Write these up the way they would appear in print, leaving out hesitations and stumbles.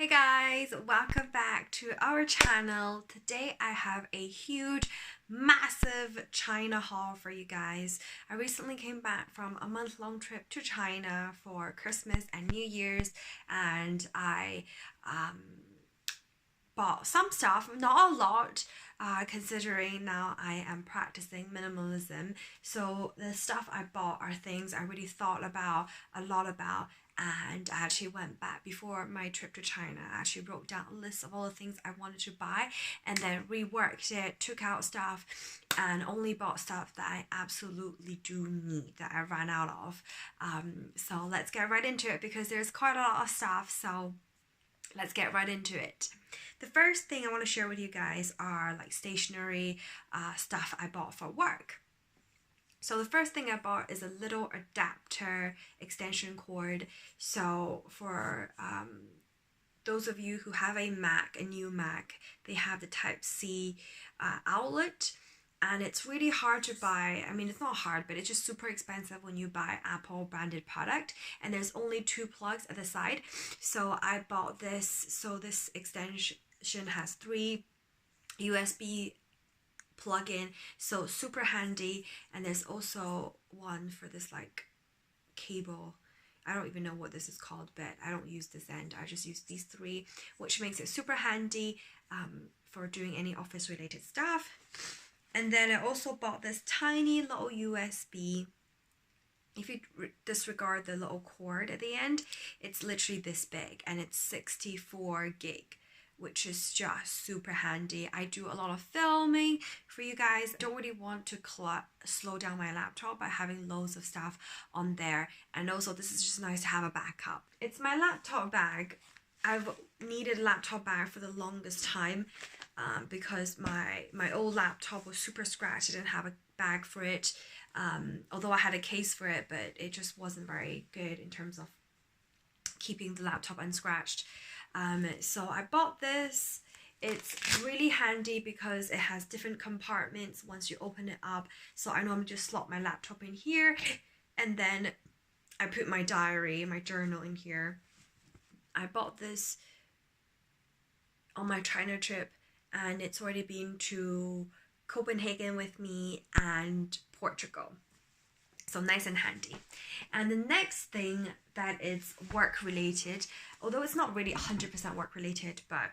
Hey guys, welcome back to our channel. Today I have a huge, massive China haul for you guys. I recently came back from a month-long trip to China for Christmas and New Year's, and I bought some stuff, not a lot, considering now I am practicing minimalism. So the stuff I bought are things I really thought about a lot about, and I actually went back before my trip to China. I actually wrote down a list of all the things I wanted to buy and then reworked it, took out stuff, and only bought stuff that I absolutely do need, that I ran out of. So let's get right into it because there's quite a lot of stuff, so let's get right into it. The first thing I want to share with you guys are like stationery stuff I bought for work. So the first thing I bought is a little adapter extension cord. So for those of you who have a Mac, a new Mac, they have the Type-C outlet. And it's really hard to buy. I mean, it's not hard, but it's just super expensive when you buy Apple branded product. And there's only 2 plugs at the side. So I bought this. So this extension has 3 USB plug-in. So super handy. And there's also one for this like cable. I don't even know what this is called, but I don't use this end. I just use these 3, which makes it super handy for doing any office related stuff. And then I also bought this tiny little USB. If you disregard the little cord at the end, it's literally this big and it's 64 gig, which is just super handy. I do a lot of filming for you guys. I don't really want to slow down my laptop by having loads of stuff on there. And also this is just nice to have a backup. It's my laptop bag. I've needed a laptop bag for the longest time. Because my old laptop was super scratched. I didn't have a bag for it, although I had a case for it, but it just wasn't very good in terms of keeping the laptop unscratched. So I bought this. It's really handy because it has different compartments once you open it up. So I normally just slot my laptop in here, and then I put my diary, my journal in here. I bought this on my China trip, and it's already been to Copenhagen with me and Portugal. So nice and handy. And the next thing that is work related, although it's not really 100% work related, but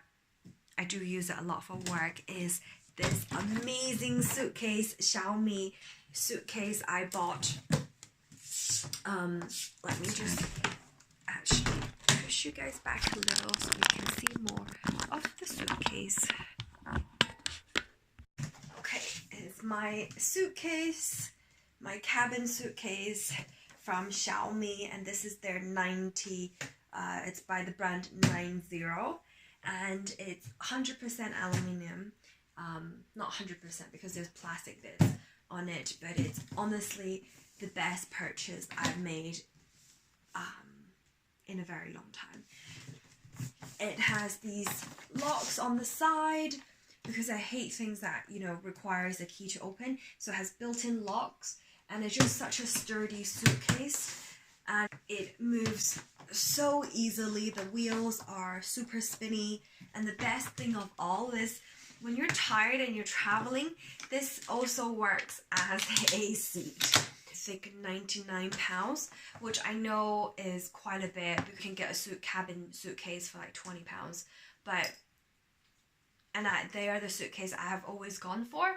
I do use it a lot for work, is this amazing suitcase, Xiaomi suitcase I bought. Let me just actually push you guys back a little so you can see more of the suitcase. My suitcase, my cabin suitcase from Xiaomi, and this is their 90, it's by the brand 90, and it's 100% aluminium, not 100% because there's plastic bits on it, but it's honestly the best purchase I've made in a very long time. It has these locks on the side, because I hate things that, you know, requires a key to open. So it has built-in locks, and it's just such a sturdy suitcase, and it moves so easily. The wheels are super spinny, and the best thing of all is when you're tired and you're traveling, this also works as a seat. It's like £99, which I know is quite a bit. You can get a cabin suitcase for like £20, but they are the suitcase I have always gone for,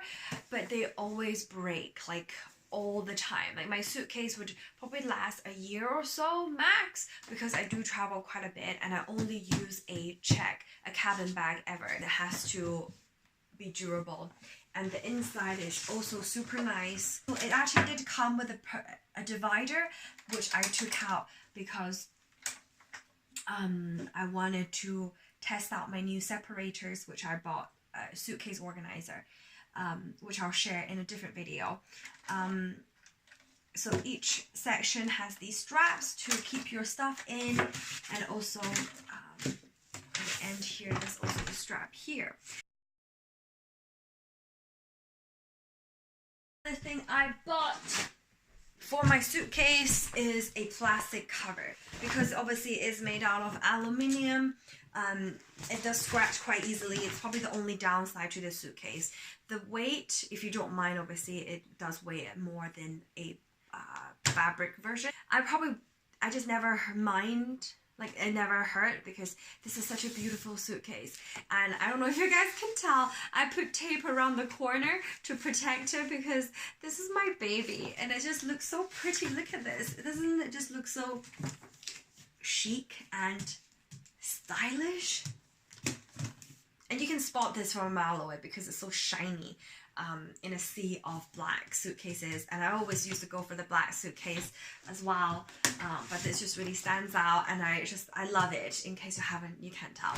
but they always break, like all the time. Like my suitcase would probably last a year or so max, because I do travel quite a bit, and I only use a cabin bag ever. It has to be durable, and the inside is also super nice. It actually did come with a divider, which I took out because I wanted to test out my new separators, which I bought, a suitcase organizer, which I'll share in a different video. So each section has these straps to keep your stuff in, and also at the end here there's also the strap here. The thing I bought for my suitcase is a plastic cover, because obviously it is made out of aluminium. It does scratch quite easily. It's probably the only downside to this suitcase. The weight, if you don't mind, obviously it does weigh more than a fabric version. I just never mind. Like, it never hurt, because this is such a beautiful suitcase. And I don't know if you guys can tell, I put tape around the corner to protect it, because this is my baby and it just looks so pretty. Look at this. Doesn't it just look so chic and stylish? And you can spot this from a mile away because it's so shiny. In a sea of black suitcases, and I always used to go for the black suitcase as well, but this just really stands out, and I love it. In case you can't tell.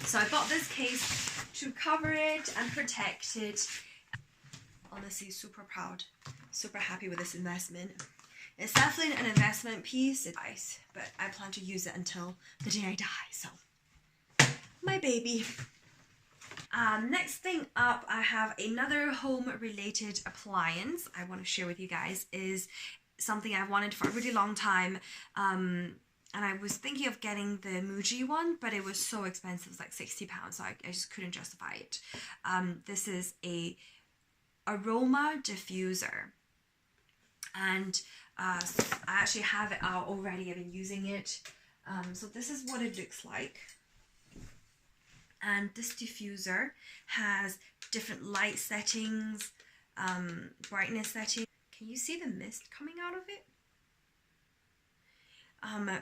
So I bought this case to cover it and protect it. Honestly, super proud, super happy with this investment. It's definitely an investment piece. It's nice, but I plan to use it until the day I die. So my baby. Next thing up, I have another home related appliance I want to share with you guys. Is something I've wanted for a really long time, and I was thinking of getting the Muji one, but it was so expensive. It was like £60, so I just couldn't justify it. This is a aroma diffuser, and I actually have it out already. I've been using it. So this is what it looks like. And this diffuser has different light settings, brightness settings. Can you see the mist coming out of it?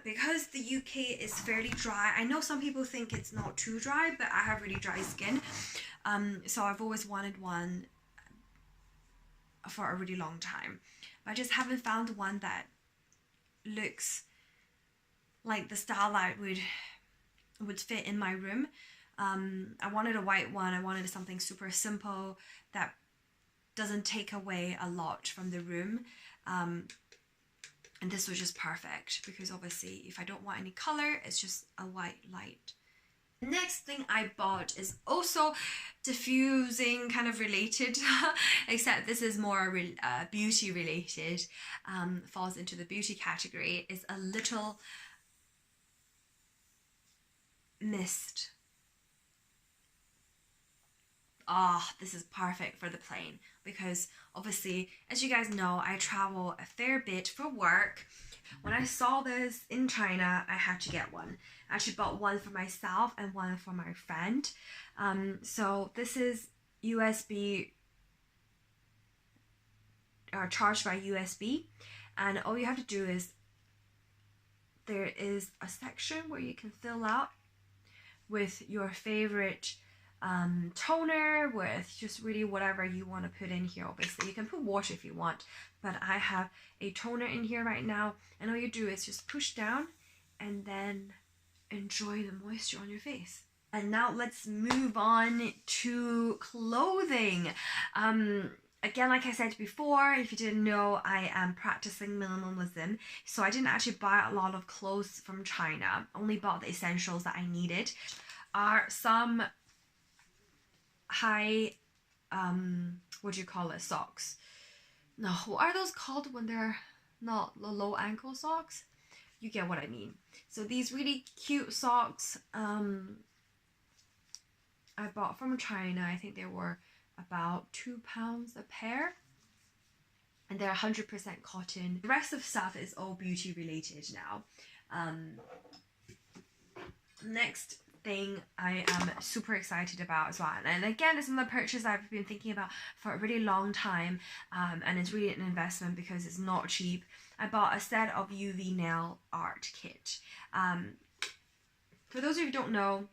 Because the UK is fairly dry. I know some people think it's not too dry, but I have really dry skin. So I've always wanted one for a really long time. I just haven't found one that looks like the style that would fit in my room. I wanted a white one. I wanted something super simple that doesn't take away a lot from the room. And this was just perfect, because obviously if I don't want any color, it's just a white light. Next thing I bought is also diffusing kind of related, except this is more beauty related, falls into the beauty category. Is a little mist. This is perfect for the plane, because obviously, as you guys know, I travel a fair bit for work. When I saw this in China, I had to get one. I actually bought one for myself and one for my friend. So this is USB, charged by USB, and all you have to do is, there is a section where you can fill out with your favorite toner, with just really whatever you want to put in here. Obviously you can put water if you want, but I have a toner in here right now, and all you do is just push down and then enjoy the moisture on your face. And now let's move on to clothing. Again, like I said before, if you didn't know, I am practicing minimalism, so I didn't actually buy a lot of clothes from China. Only bought the essentials that I needed. Are some high, what do you call it, socks. No, what are those called when they're not the low ankle socks? You get what I mean. So these really cute socks, I bought from China. I think they were about £2 a pair, and they're 100% cotton. The rest of stuff is all beauty related now. Next thing I am super excited about as well, and again, it's another purchase I've been thinking about for a really long time, and it's really an investment because it's not cheap. I bought a set of UV nail art kit. For those of you who don't know,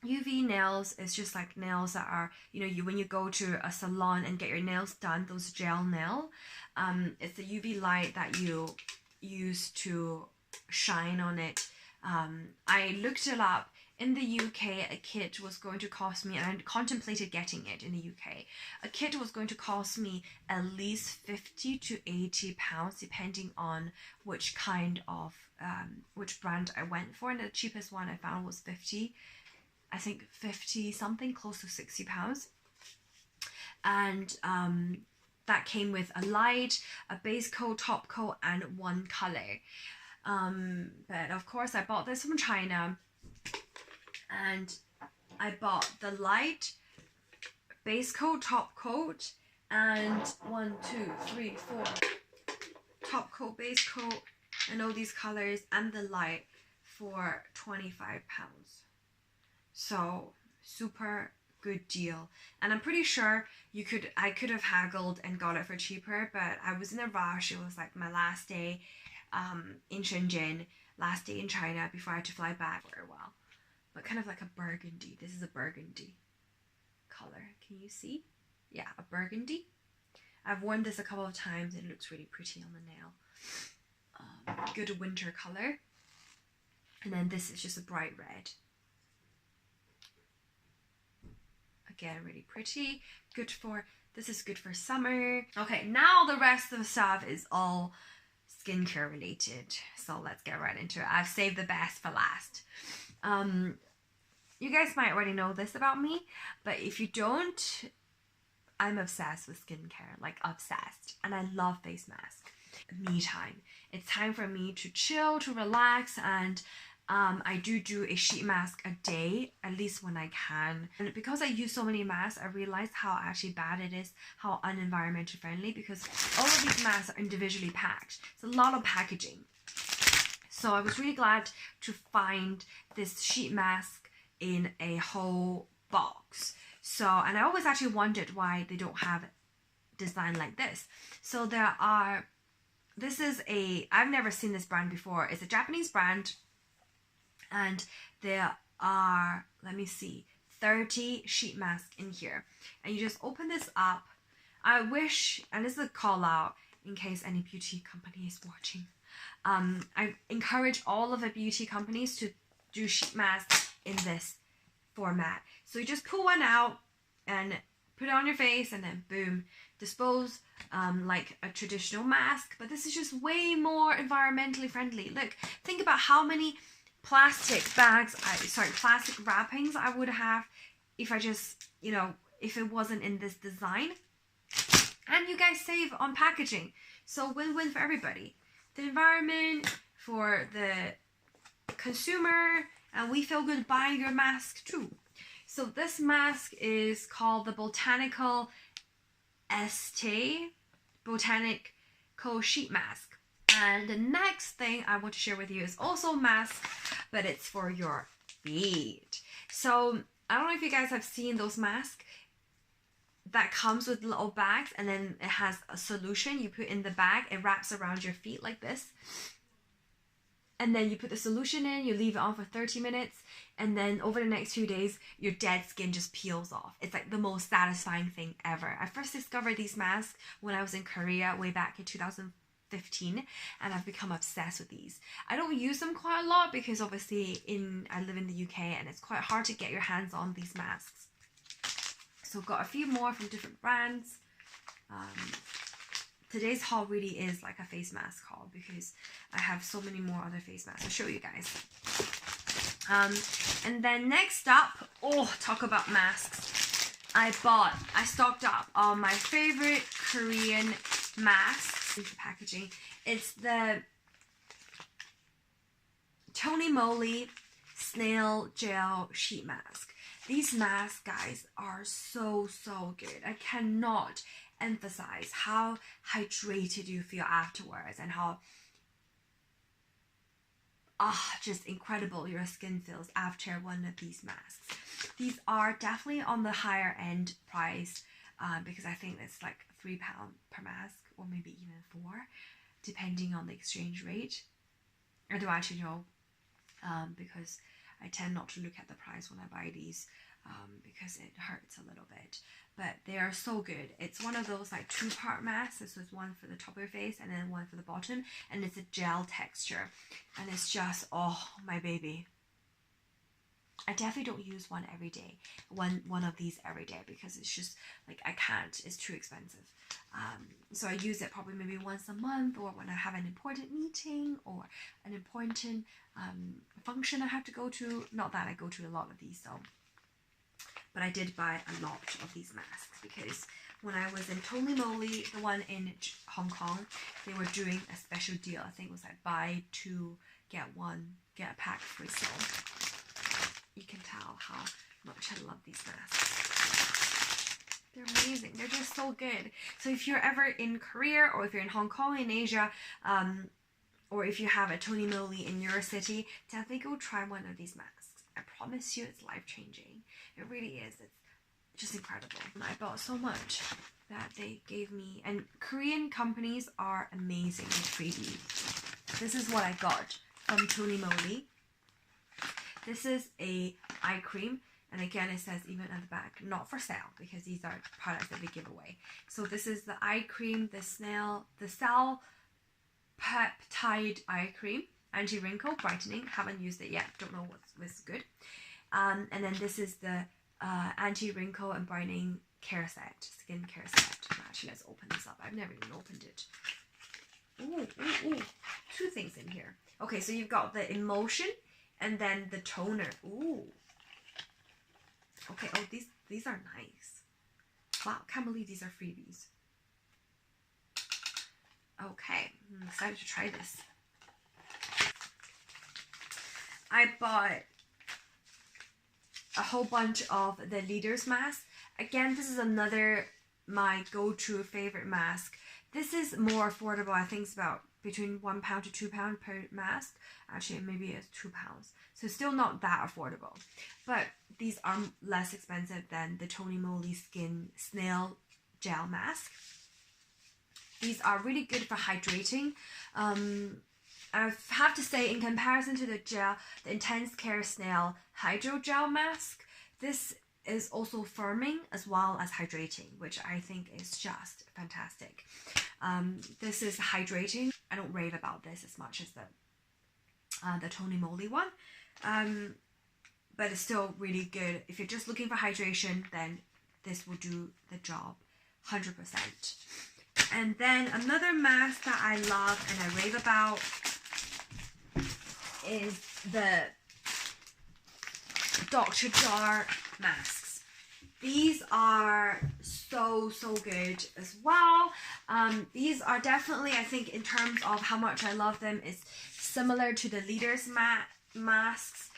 UV nails is just like nails that are, when you go to a salon and get your nails done, those gel nail, it's the UV light that you use to shine on it. I looked it up. In the UK, a kit was going to cost me, and I contemplated getting it in the UK, a kit was going to cost me at least 50 to 80 pounds, depending on which kind of, which brand I went for, and the cheapest one I found was 50, I think 50 something, close to 60 pounds. And that came with a light, a base coat, top coat, and one color. But of course I bought this from China, and I bought the light, base coat, top coat, and 1, 2, 3, 4 top coat, base coat, and all these colors, and the light for £25. So super good deal. And I'm pretty sure I could have haggled and got it for cheaper, but I was in a rush. It was like my last day in Shenzhen, last day in China before I had to fly back for a while. But kind of like a burgundy. This is a burgundy color. Can you see? Yeah, a burgundy. I've worn this a couple of times and it looks really pretty on the nail. Good winter color. And then this is just a bright red. Again, really pretty. This is good for summer. Okay, now the rest of the stuff is all skincare related. So let's get right into it. I've saved the best for last. You guys might already know this about me, but if you don't, I'm obsessed with skincare, like obsessed. And I love face mask. Me time. It's time for me to chill, to relax, and I do a sheet mask a day, at least when I can. And because I use so many masks, I realized how actually bad it is, how unenvironmentally friendly, because all of these masks are individually packed. It's a lot of packaging. So I was really glad to find this sheet mask in a whole box. So, and I always actually wondered why they don't have design like this. So this is I've never seen this brand before. It's a Japanese brand, and there are, let me see, 30 sheet masks in here. And you just open this up. I wish, and this is a call out in case any beauty company is watching. I encourage all of the beauty companies to do sheet masks in this format. So you just pull one out and put it on your face, and then boom, dispose like a traditional mask. But this is just way more environmentally friendly. Look, think about how many plastic wrappings I would have if I just, if it wasn't in this design. And you guys save on packaging. So win-win for everybody. The environment, for the consumer, and we feel good buying your mask too. So this mask is called the Botanical Sheet Mask. And the next thing I want to share with you is also a mask, but it's for your feet. So I don't know if you guys have seen those masks that comes with little bags, and then it has a solution you put in the bag. It wraps around your feet like this. And then you put the solution in, you leave it on for 30 minutes, and then over the next few days, your dead skin just peels off. It's like the most satisfying thing ever. I first discovered these masks when I was in Korea way back in 2015, and I've become obsessed with these. I don't use them quite a lot because obviously I live in the UK and it's quite hard to get your hands on these masks. So I've got a few more from different brands. Today's haul really is like a face mask haul because I have so many more other face masks. I'll show you guys. And then next up, talk about masks. I stocked up on my favorite Korean masks. Into packaging. It's the Tony Moly Snail Gel Sheet Mask. These masks, guys, are so good. I cannot emphasize how hydrated you feel afterwards, and how just incredible your skin feels after one of these masks. These are definitely on the higher end price because I think it's like £3 per mask, or maybe even 4, depending on the exchange rate. I don't actually know because I tend not to look at the price when I buy these because it hurts a little bit. But they are so good. It's one of those like 2-part masks. This is one for the top of your face and then one for the bottom. And it's a gel texture. And it's just, my baby. I definitely don't use one every day. One of these every day because it's just like I can't. It's too expensive. So I use it probably maybe once a month, or when I have an important meeting or an important function I have to go to. Not that I go to a lot of these though. But I did buy a lot of these masks because when I was in Tony Moly, the one in Hong Kong, they were doing a special deal. I think it was like buy 2 get 1 get a pack free. So you can tell how much I love these masks. They're amazing. They're just so good. So if you're ever in Korea, or if you're in Hong Kong, in Asia, or if you have a Tony Moly in your city, definitely go try one of these masks. I promise you, it's life-changing. It really is. It's just incredible. And I bought so much that they gave me, and Korean companies are amazing with freebies. This is what I got from Tony Moly. This is a eye cream, and again it says even at the back, not for sale, because these are products that they give away. So this is the eye cream, the cell peptide eye cream, anti-wrinkle brightening. Haven't used it yet, don't know what's good. And then this is the anti-wrinkle and brightening care set, skin care set. Actually, let's open this up. I've never even opened it. Ooh, 2 things in here. Okay, so you've got the emulsion and then the toner. Ooh. Okay, oh, these are nice. Wow, can't believe these are freebies. Okay, I'm excited to try this. I bought a whole bunch of the Leaders mask. Again, this is another my go-to favorite mask. This is more affordable. I think it's about between £1 to £2 per mask. Actually, maybe it's £2. So still not that affordable. But these are less expensive than the Tony Moly Skin Snail Gel Mask. These are really good for hydrating. I have to say, in comparison to the Intense Care Snail Hydro Gel Mask, this is also firming as well as hydrating, which I think is just fantastic. This is hydrating. I don't rave about this as much as the Tony Moly one, but it's still really good. If you're just looking for hydration, then this will do the job 100%. And then another mask that I love and I rave about is the Dr. Jar masks. These are so good as well. These are definitely, I think, in terms of how much I love them, is similar to the Leaders masks.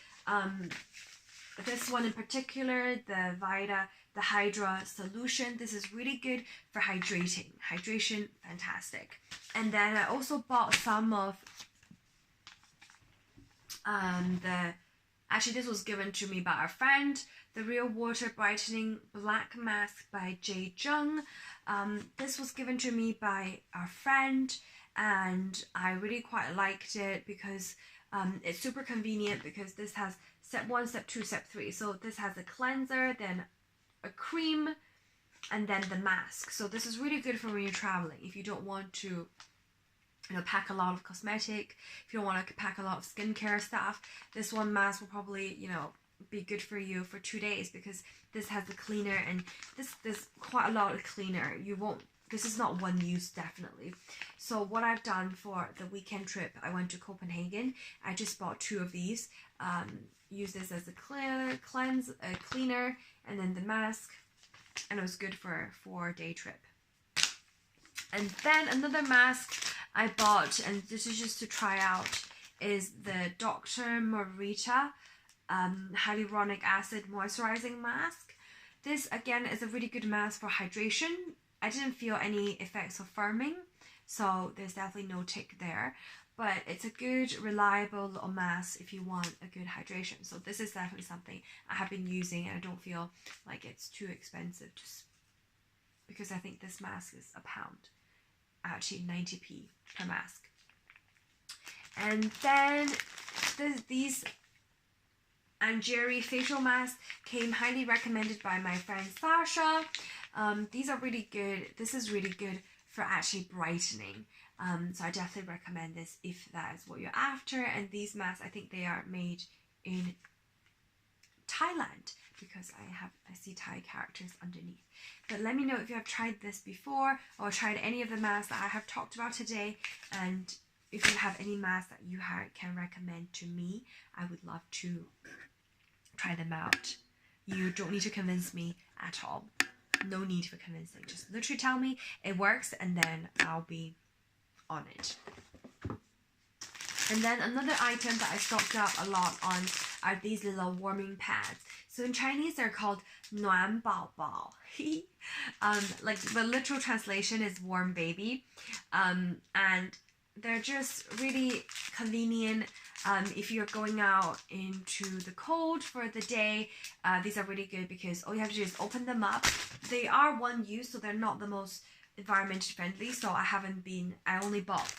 This one in particular, the Hydra Solution. This is really good for hydrating. Hydration, fantastic. And then I also bought some of actually this was given to me by a friend, the Real Water Brightening Black Mask by Jay Jung. This was given to me by a friend, and I really quite liked it because it's super convenient, because this has step 1, step 2, step 3. So this has a cleanser, then a cream, and then the mask. So this is really good for when you're traveling. If you don't want to pack a lot of cosmetic, if you don't want to pack a lot of skincare stuff, this one mask will probably, be good for you for 2 days, because this has the cleaner, and there's quite a lot of cleaner. This is not one use, definitely. So what I've done for the weekend trip, I went to Copenhagen. I just bought 2 of these. Use this as a cleaner, and then the mask, and it was good for a 4-day trip. And then another mask I bought, and this is just to try out, is the Dr. Morita Hyaluronic Acid Moisturizing Mask. This again is a really good mask for hydration. I didn't feel any effects of firming, so there's definitely no tick there. But it's a good, reliable little mask if you want a good hydration. So this is definitely something I have been using, and I don't feel like it's too expensive, just because I think this mask is £1. Actually 90p per mask. And then these Angeri facial masks came highly recommended by my friend Sasha. These are really good. This is really good for actually brightening. So I definitely recommend this if that is what you're after. And these masks, I think they are made in Thailand, because I see Thai characters underneath. But let me know if you have tried this before, or tried any of the masks that I have talked about today, and if you have any masks that you can recommend to me, I would love to try them out. You don't need to convince me at all. No need for convincing. Just literally tell me it works and then I'll be on it. And then another item that I stocked up a lot on are these little warming pads. So in Chinese, they're called 暖宝宝. Like the literal translation is warm baby. And they're just really convenient. If you're going out into the cold for the day, these are really good because all you have to do is open them up. They are one use, so they're not the most environmentally friendly. So I only bought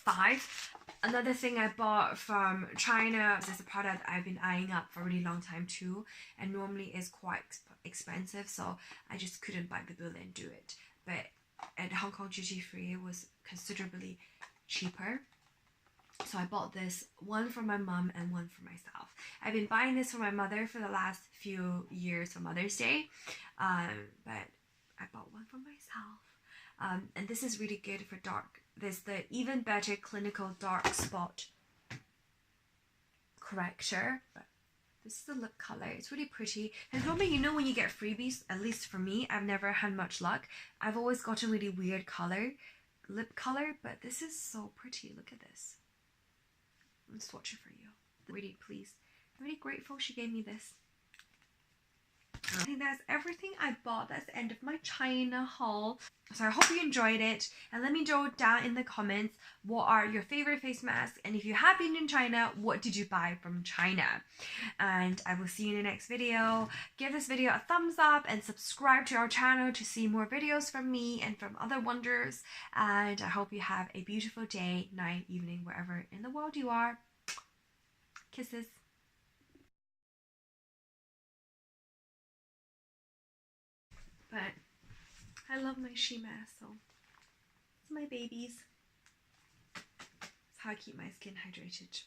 5. Another thing I bought from China is a product I've been eyeing up for a really long time too, and normally is quite expensive, so I just couldn't bite the bullet and do it. But at Hong Kong duty free, it was considerably cheaper. So I bought this, one for my mom and one for myself. I've been buying this for my mother for the last few years for Mother's Day, but I bought one for myself. And this is really good for dark. There's the Even Better Clinical Dark Spot Corrector. But this is the lip color. It's really pretty. And normally, you know, when you get freebies, at least for me, I've never had much luck. I've always gotten really weird lip color, but this is so pretty. Look at this. I'll swatch it for you. Really pleased. I'm really grateful she gave me this. I think that's everything I bought. That's the end of my China haul. So I hope you enjoyed it, and let me know down in the comments what are your favorite face masks, and if you have been in China, what did you buy from China? And I will see you in the next video. Give this video a thumbs up and subscribe to our channel to see more videos from me and from other wonders. And I hope you have a beautiful day, night, evening, wherever in the world you are. Kisses. But I love my She mask, so it's my babies. It's how I keep my skin hydrated.